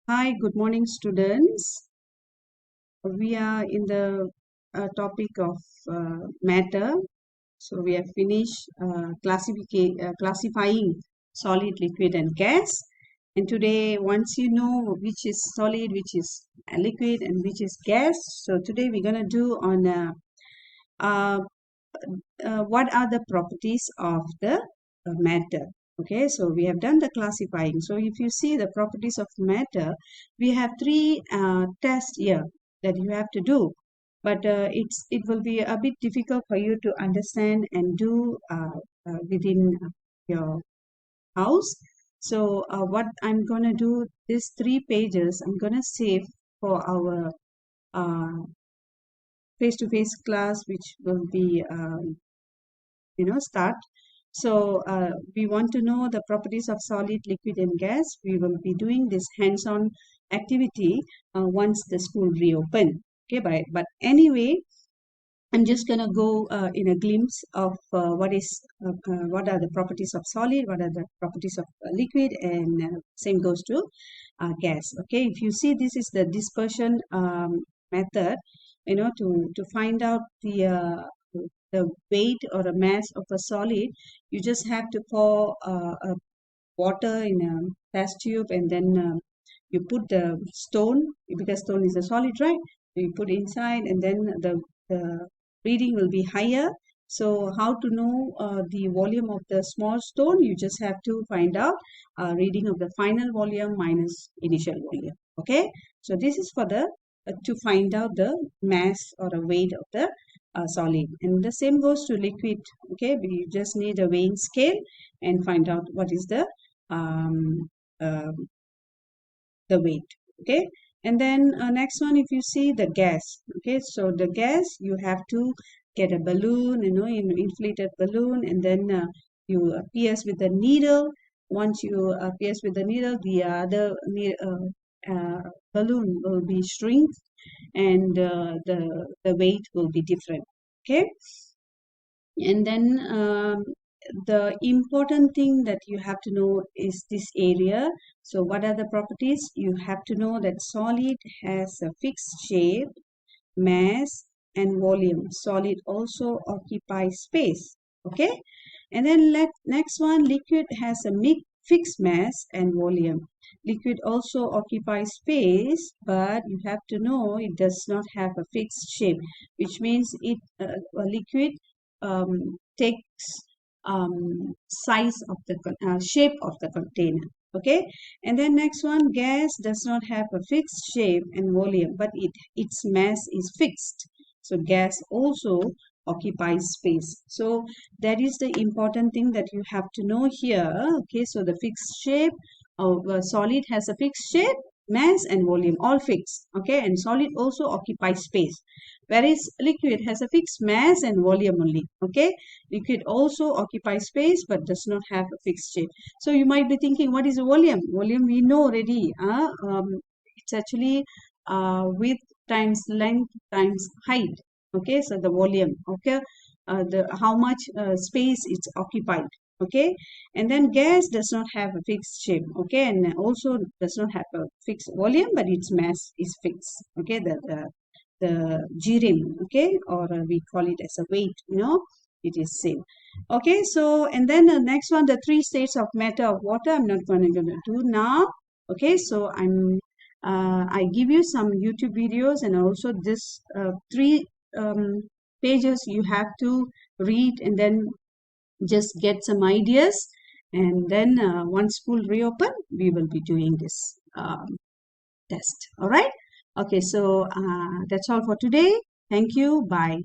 Hi, good morning, students. We are in the topic of matter. So we have finished classifying solid, liquid, and gas. And today, once you know which is solid, which is liquid, and which is gas, so today we're gonna do on uh, what are the properties of the matter. Okay, so we have done the classifying. So if you see the properties of matter, we have three tests here that you have to do, but it will be a bit difficult for you to understand and do within your house. So what I'm gonna do, these 3 pages I'm gonna save for our uh, face-to-face class, which will be start. So we want to know the properties of solid, liquid, and gas. We will be doing this hands-on activity once the school reopen. Okay, but anyway, I'm just gonna go in a glimpse of what are the properties of solid, what are the properties of liquid, and same goes to gas. Okay, if you see, this is the dispersion method. To find out the weight or the mass of a solid, you just have to pour a water in a test tube, and then you put the stone, because stone is a solid, right? You put inside, and then the reading will be higher. So how to know the volume of the small stone? You just have to find out reading of the final volume minus initial volume. Okay, so this is for the to find out the mass or the weight of the solid, and the same goes to liquid. Okay, we just need a weighing scale and find out what is um, uh, the weight. Okay, and then next one, if you see the gas. Okay, so the gas, you have to get a balloon, inflated balloon, and then you pierce with the needle. Once you pierce with the needle, the other balloon will be shrink, and the weight will be different. Okay, and then the important thing that you have to know is this area. So what are the properties? You have to know that solid has a fixed shape, mass, and volume. Solid also occupies space. Okay, and then next one, liquid has a fixed mass and volume. Liquid also occupies space, but you have to know it does not have a fixed shape, which means a liquid takes size of the shape of the container. Okay, and then next one, gas does not have a fixed shape and volume, but its mass is fixed. So gas also occupies space. So that is the important thing that you have to know here. Okay, so the fixed shape of a solid has a fixed shape, mass, and volume, all fixed. Okay, and solid also occupies space, whereas liquid has a fixed mass and volume only. Okay, liquid also occupies space but does not have a fixed shape. So you might be thinking, what is volume? Volume we know already. It's actually width times length times height. Okay, so the volume. Okay, the how much space it's occupied. Okay, and then gas does not have a fixed shape. Okay, and also does not have a fixed volume, but its mass is fixed. Okay, the GRIM, okay, or we call it as a weight, it is same. Okay, so and then the next one, the 3 states of matter of water, I'm not going to do now. Okay, so I give you some YouTube videos, and also this 3 pages you have to read, and then just get some ideas, and then once school reopen, we will be doing this test. All right. Okay, so that's all for today. Thank you. Bye.